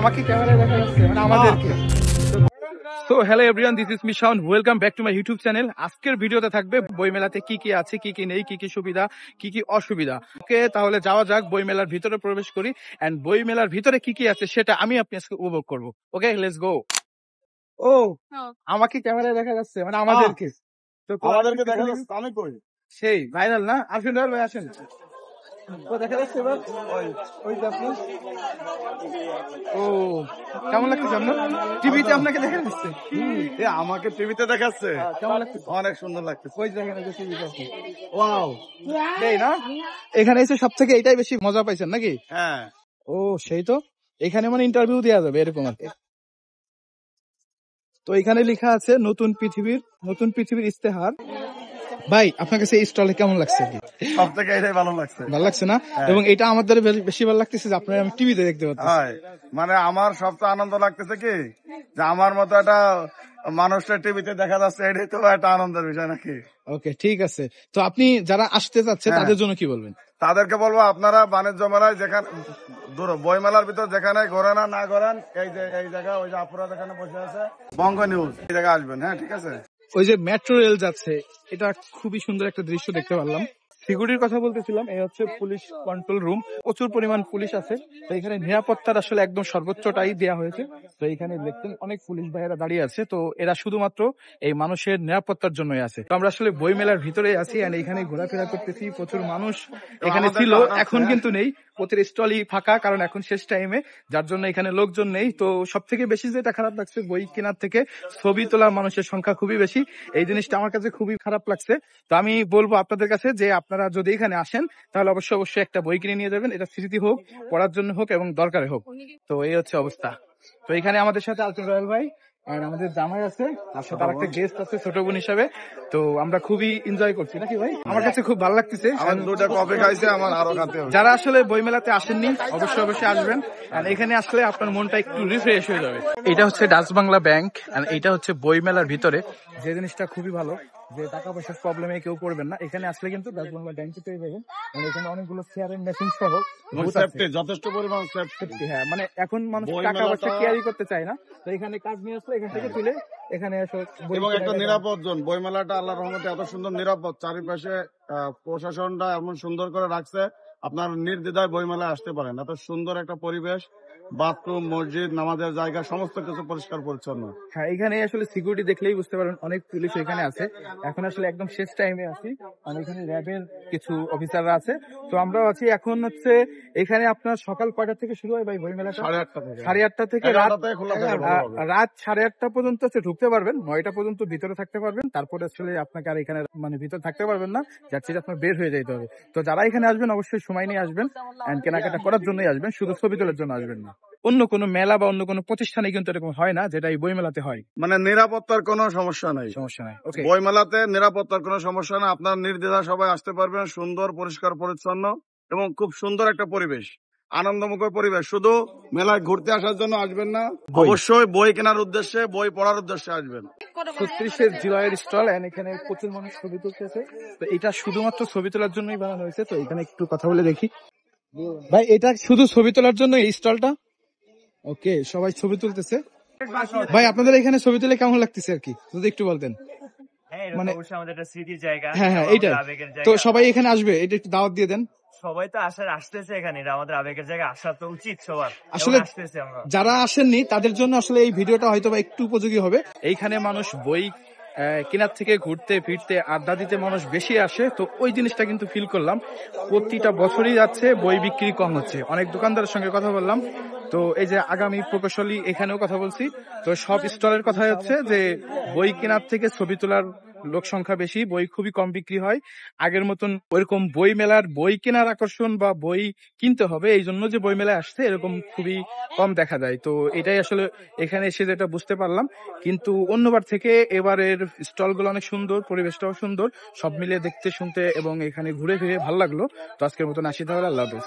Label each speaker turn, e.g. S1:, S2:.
S1: আমাকে ক্যামেরায় দেখা যাচ্ছে মানে আমাদেরকে। So hello everyone, this is Mishan. Welcome back to my YouTube channel. আজকের ভিডিওতে থাকবে বই মেলাতে কি কি আছে, কি কি নেই, কি কি সুবিধা, কি কি অসুবিধা। ওকে, তাহলে যাওয়া যাক, বই মেলার ভিতরে প্রবেশ করি এন্ড বই মেলার ভিতরে কি কি আছে সেটা আমি আপনি আজকে উপভোগ করব। ওকে, লেটস গো। ও আমাকে ক্যামেরায় দেখা যাচ্ছে মানে আমাদেরকে। তো
S2: আমাদেরকে দেখা যাচ্ছে, আমি কই
S1: সেই ভাইরাল না? আসেন ভাই আসেন। তো দেখা যাচ্ছে এবার ওই যে আপনি। ও কেমন লাগছে আপনার? টিভিতে আপনাকে দেখা যাচ্ছে?
S2: আমাকে টিভিতে দেখাচ্ছে,
S1: কেমন লাগছে?
S2: অনেক সুন্দর লাগতেছে।
S1: ওই দেখেন এই যে টিভিতে আছে। ওয়াও, এই না এখানে এসে সব থেকে এটাই বেশি মজা পাইছেন নাকি?
S2: হ্যাঁ,
S1: ও সেই তো, এখানে মানে ইন্টারভিউ দেওয়া যাবে এরকম আর কি। তো এখানে লেখা আছে নতুন পৃথিবীর ইস্তেহার। ভাই আপনার কাছে এই স্টলে কেমন লাগছে?
S2: সব থেকে এটাই ভালো লাগছে।
S1: ভালো লাগছে না? এবং এটা আমাদের বেশি ভালো লাগতেছে যে আপনার আমি টিভিতে দেখতে পাচ্ছি।
S2: মানে আমার সবচেয়ে আনন্দ লাগতেছে কি যে আমার মতো একটা মানুষটা টিভিতে দেখা যাচ্ছে, এটাই তো একটা আনন্দের বিষয় নাকি?
S1: ওকে ঠিক আছে। তো আপনি যারা আসতে চাচ্ছে তাদের জন্য কি বলবেন?
S2: তাদেরকে বলবো আপনারা বাণিজ্য মেলায় যেখানে বই মেলার ভিতর যেখানে ঘোরেন না ঘোরেন, এই যে এই জায়গা ওই যে আপুরা যেখানে বসে আছে বঙ্গ নিউজ, এই জায়গায় আসবেন। হ্যাঁ ঠিক আছে।
S1: ওই যে মেট্রো রেল যাচ্ছে, এটা খুবই সুন্দর একটা দৃশ্য দেখতে পারলাম। সিকিউরিটির কথা বলতেছিলাম, এই হচ্ছে পুলিশ কন্ট্রোল রুম। প্রচুর পরিমাণ পুলিশ আছে। তো এখানে নিরাপত্তার আসলে একদম সর্বোচ্চটাই দেওয়া হয়েছে। তো এখানে দেখতেন অনেক পুলিশ ভাইয়েরা দাঁড়িয়ে আছে। তো এরা শুধুমাত্র এই মানুষের নিরাপত্তার জন্যই আছে। তো আমরা আসলে বই মেলার ভিতরে আছি আর এখানে ঘোরাফেরা করতেছি। প্রচুর মানুষ এখানে ছিল, এখন কিন্তু নেই। প্রতিটা স্টলই ফাঁকা, কারণ এখন শেষ টাইমে, যার জন্য এখানে লোকজন নেই। তো সব থেকে বেশি যেটা খারাপ লাগছে, বই কেনার থেকে ছবি তোলার মানুষের সংখ্যা খুবই বেশি। এই জিনিসটা আমার কাছে খুবই খারাপ লাগছে। তো আমি বলবো আপনাদের কাছে যে আপনারা যদি এখানে আসেন তাহলে অবশ্যই একটা বই কিনে নিয়ে যাবেন। এটা স্মৃতি হোক, পড়ার জন্য হোক এবং দরকারে হোক। তো এই হচ্ছে অবস্থা। তো এখানে আমাদের সাথে আলটু রয়্যাল ভাই আর আমাদের জামাই আছে, তার সাথে আরেকটা গেস্ট আছে ছোট বোন হিসাবে। তো আমরা খুবই এনজয় করছি নাকি ভাই? আমার কাছে খুব ভালো লাগতেছে।
S2: আমার দুটা কফি খাইছে, আমার আরো খাতে হবে।
S1: যারা আসলে বই মেলাতে আসেননি অবশ্যই আসবেন। আর এখানে আসলে আপনার মনটা একটু রিফ্রেশ হয়ে যাবে। এটা হচ্ছে ডাচ বাংলা ব্যাংক আর এটা হচ্ছে বই মেলার ভিতরে। যে জিনিসটা খুবই ভালো যে টাকা পয়সার প্রবলেমে কেউ পড়বেন না। এখানে আসলে কিন্তু ডাচ বাংলা ব্যাংকে পেয়ে যাবেন। মানে এখানে অনেকগুলো চেয়ারের মেশিন সহ
S2: যথেষ্ট পরিমাণ
S1: সেফটি। হ্যাঁ, মানে এখন মানুষ টাকা পয়সা ক্যারি করতে চায় না। তো এখানে কাজ নিয়ে আসলে এখান থেকে তুলে এখানে
S2: এবং একটা নিরাপদ জোন। বইমেলাটা আল্লাহর রহমতে এত সুন্দর নিরাপদ, চারিপাশে প্রশাসনটা এমন সুন্দর করে রাখছে, আপনার নির্দ্বিধায় বইমেলায় আসতে পারেন। এত সুন্দর একটা পরিবেশ, বাথরুম, মসজিদ, নামাজের জায়গা, সমস্ত কিছু পরিষ্কার পরিচ্ছন্ন।
S1: হ্যাঁ, এখানে আসলে সিকিউরিটি দেখলেই বুঝতে পারবেন অনেক পুলিশ এখানে আছে। এখন আসলে একদম শেষ টাইমে আছি আর এখানে র্যাবের কিছু অফিসাররা আছে। তো আমরাও আছি। এখন হচ্ছে এখানে আপনার সকাল কয়টা থেকে শুরু হয় ভাই বই মেলাটা? 8:30 থেকে রাত 8:30 পর্যন্ত ঢুকতে পারবেন। 9টা পর্যন্ত ভিতরে থাকতে পারবেন। তারপরে আসলে আপনাকে আর এখানে মানে ভিতরে থাকতে পারবেন না, যার চেয়ে আপনার বের হয়ে যেতে হবে। তো যারা এখানে আসবেন অবশ্যই সময় নিয়ে আসবেন এন্ড কেনাকাটা করার জন্যই আসবেন, শুধু ছবি তোলার জন্য আসবেন না। অন্য কোনো মেলা বা অন্য কোনো প্রতিষ্ঠানে কিন্তু এরকম হয় না, যেটা এই বই মেলাতে হয়।
S2: মানে নিরাপত্তার কোনো সমস্যা নাই।
S1: ওকে,
S2: বই মেলাতে নিরাপত্তার কোনো সমস্যা না। আপনার নির্দ্বিধায় সবাই আসতে পারবেন। সুন্দর, পরিষ্কার পরিচ্ছন্ন এবং খুব সুন্দর একটা পরিবেশ, আনন্দমুখর পরিবেশ। শুধু মেলায় ঘুরতে আসার জন্য আসবেন না, অবশ্যই বই কেনার উদ্দেশ্যে, বই পড়ার উদ্দেশ্যে আসবেন।
S1: 36 জুলাইয়ের স্টল এন্ড এখানে প্রচুর মানুষ ছবি তুলতেছে। তো এটা শুধুমাত্র ছবি তোলার জন্যই বানানো হয়েছে। তো এখানে একটু কথা বলে দেখি। ভাই এটা শুধু ছবি তোলার জন্য এই স্টলটা? ওকে, সবাই ছবি তুলতেছে। ভাই আপনাদের এখানে ছবি তুলে কেমন লাগতেছে আর কি, যদি একটু বলতেন।
S3: মানে আমাদের একটা স্মৃতির জায়গা।
S1: হ্যাঁ, এইটা তো সবাই এখানে আসবে, এটা একটু দাওয়াত দিয়ে দেন।
S3: সবাই তো আসতেছে এখানে, এটা আমাদের আবেগের জায়গা, আসা তো উচিত সবার।
S1: আসলে
S3: আসতেছে আমরা,
S1: যারা আসেননি তাদের জন্য আসলে এই ভিডিওটা হয়তো বা একটু উপযোগী হবে। এইখানে মানুষ বই কেনার থেকে ঘুরতে ফিরতে আড্ডা দিতে মানুষ বেশি আসে। তো ওই জিনিসটা কিন্তু ফিল করলাম। প্রতিটা বছরই যাচ্ছে বই বিক্রি কম হচ্ছে। অনেক দোকানদারের সঙ্গে কথা বললাম। তো এই যে আগামী প্রকৌশলী এখানেও কথা বলছি। তো সব স্টলের কথা হচ্ছে যে বই কেনার থেকে ছবি তোলার লোক সংখ্যা বেশি, বই খুবই কম বিক্রি হয়। আগের মতন ওইরকম বই মেলার বই কেনার আকর্ষণ বা বই কিনতে হবে এই জন্য যে বই মেলায় আসছে এরকম খুবই কম দেখা যায়। তো এটাই আসলে এখানে এসে যেটা বুঝতে পারলাম। কিন্তু অন্যবার থেকে এবারের স্টলগুলো অনেক সুন্দর, পরিবেশটাও সুন্দর, সব মিলিয়ে দেখতে শুনতে এবং এখানে ঘুরে ফিরে ভালো লাগলো। তো আজকের মতন আসি তাহলে, আল্লাহ হাফেজ।